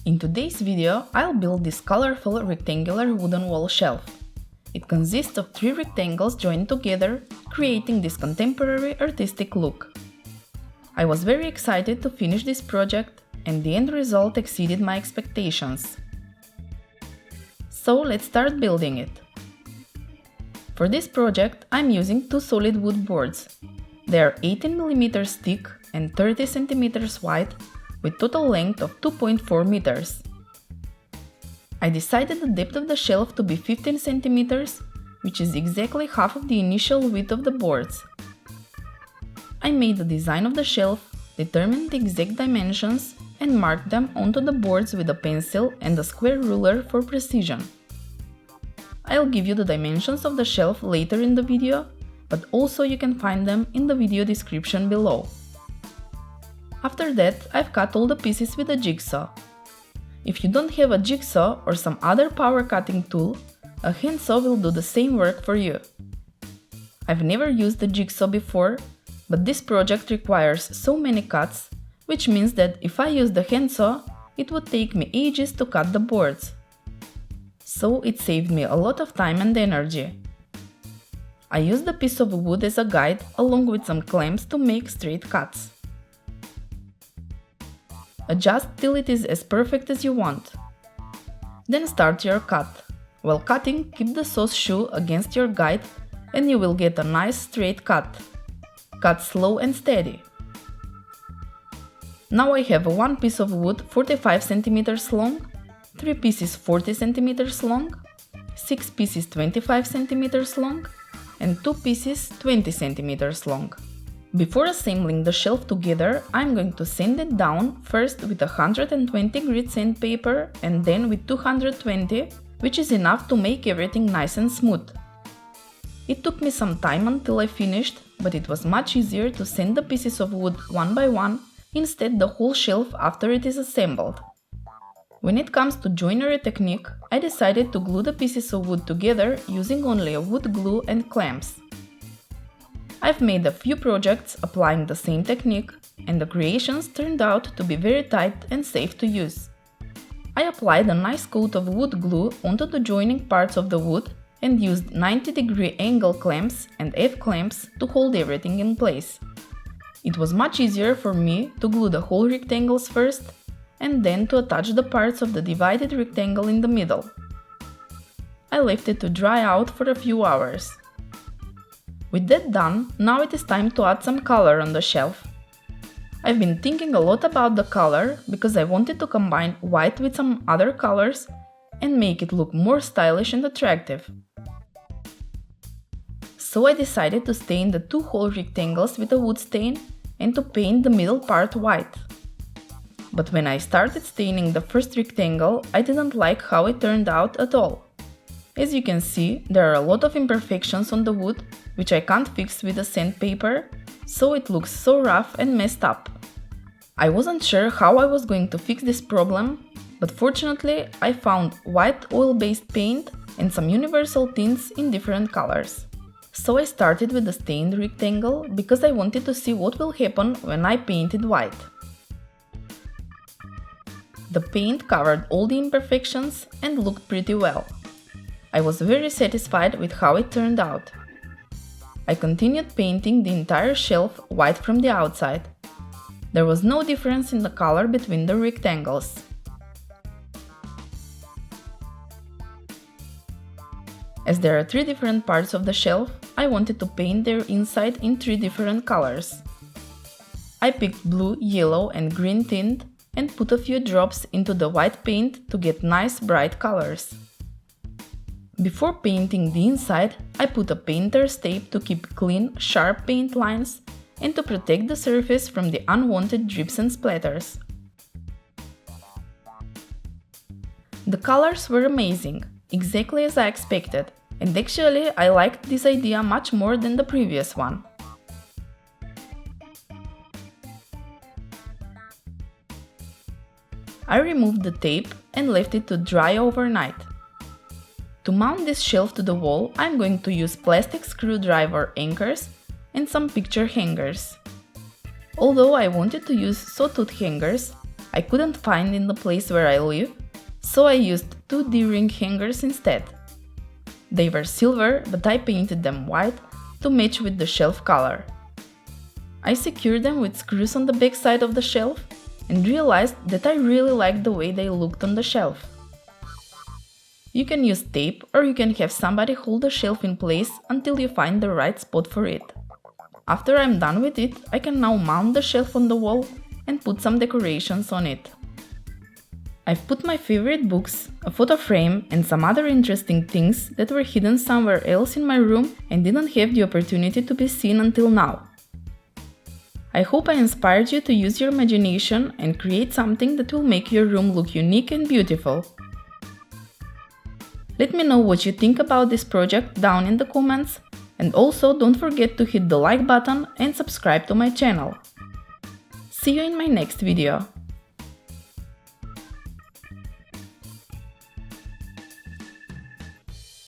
In today's video, I'll build this colorful rectangular wooden wall shelf. It consists of 3 rectangles joined together, creating this contemporary artistic look. I was very excited to finish this project, and the end result exceeded my expectations. So let's start building it. For this project, I'm using 2 solid wood boards. They are 18mm thick and 30 cm wide, with total length of 2.4 meters. I decided the depth of the shelf to be 15 cm, which is exactly half of the initial width of the boards. I made the design of the shelf, determined the exact dimensions, and marked them onto the boards with a pencil and a square ruler for precision. I'll give you the dimensions of the shelf later in the video, but also you can find them in the video description below. After that, I've cut all the pieces with a jigsaw. If you don't have a jigsaw or some other power cutting tool, a handsaw will do the same work for you. I've never used a jigsaw before, but this project requires so many cuts, which means that if I use the handsaw, it would take me ages to cut the boards. So it saved me a lot of time and energy. I used a piece of wood as a guide along with some clamps to make straight cuts. Adjust till it is as perfect as you want. Then start your cut. While cutting, keep the saw shoe against your guide and you will get a nice straight cut. Cut slow and steady. Now I have one piece of wood 45 cm long, 3 pieces 40 cm long, 6 pieces 25 cm long, and 2 pieces 20 cm long. Before assembling the shelf together, I'm going to sand it down first with 120 grit sandpaper and then with 220, which is enough to make everything nice and smooth. It took me some time until I finished, but it was much easier to sand the pieces of wood one by one, instead the whole shelf after it is assembled. When it comes to joinery technique, I decided to glue the pieces of wood together using only a wood glue and clamps. I've made a few projects applying the same technique, and the creations turned out to be very tight and safe to use. I applied a nice coat of wood glue onto the joining parts of the wood and used 90-degree angle clamps and F-clamps to hold everything in place. It was much easier for me to glue the whole rectangles first and then to attach the parts of the divided rectangle in the middle. I left it to dry out for a few hours. With that done, now it is time to add some color on the shelf. I've been thinking a lot about the color because I wanted to combine white with some other colors and make it look more stylish and attractive. So I decided to stain the 2 whole rectangles with a wood stain and to paint the middle part white. But when I started staining the first rectangle, I didn't like how it turned out at all. As you can see, there are a lot of imperfections on the wood, which I can't fix with the sandpaper, so it looks so rough and messed up. I wasn't sure how I was going to fix this problem, but fortunately I found white oil-based paint and some universal tints in different colors. So I started with the stained rectangle because I wanted to see what will happen when I painted white. The paint covered all the imperfections and looked pretty well. I was very satisfied with how it turned out. I continued painting the entire shelf white from the outside. There was no difference in the color between the rectangles. As there are 3 different parts of the shelf, I wanted to paint their inside in 3 different colors. I picked blue, yellow and green tint and put a few drops into the white paint to get nice bright colors. Before painting the inside, I put a painter's tape to keep clean, sharp paint lines and to protect the surface from the unwanted drips and splatters. The colors were amazing, exactly as I expected, and actually I liked this idea much more than the previous one. I removed the tape and left it to dry overnight. To mount this shelf to the wall, I'm going to use plastic screwdriver anchors and some picture hangers. Although I wanted to use sawtooth hangers, I couldn't find in the place where I live, so I used 2 D-ring hangers instead. They were silver, but I painted them white to match with the shelf color. I secured them with screws on the back side of the shelf and realized that I really liked the way they looked on the shelf. You can use tape or you can have somebody hold the shelf in place until you find the right spot for it. After I'm done with it, I can now mount the shelf on the wall and put some decorations on it. I've put my favorite books, a photo frame and some other interesting things that were hidden somewhere else in my room and didn't have the opportunity to be seen until now. I hope I inspired you to use your imagination and create something that will make your room look unique and beautiful. Let me know what you think about this project down in the comments, and also don't forget to hit the like button and subscribe to my channel. See you in my next video.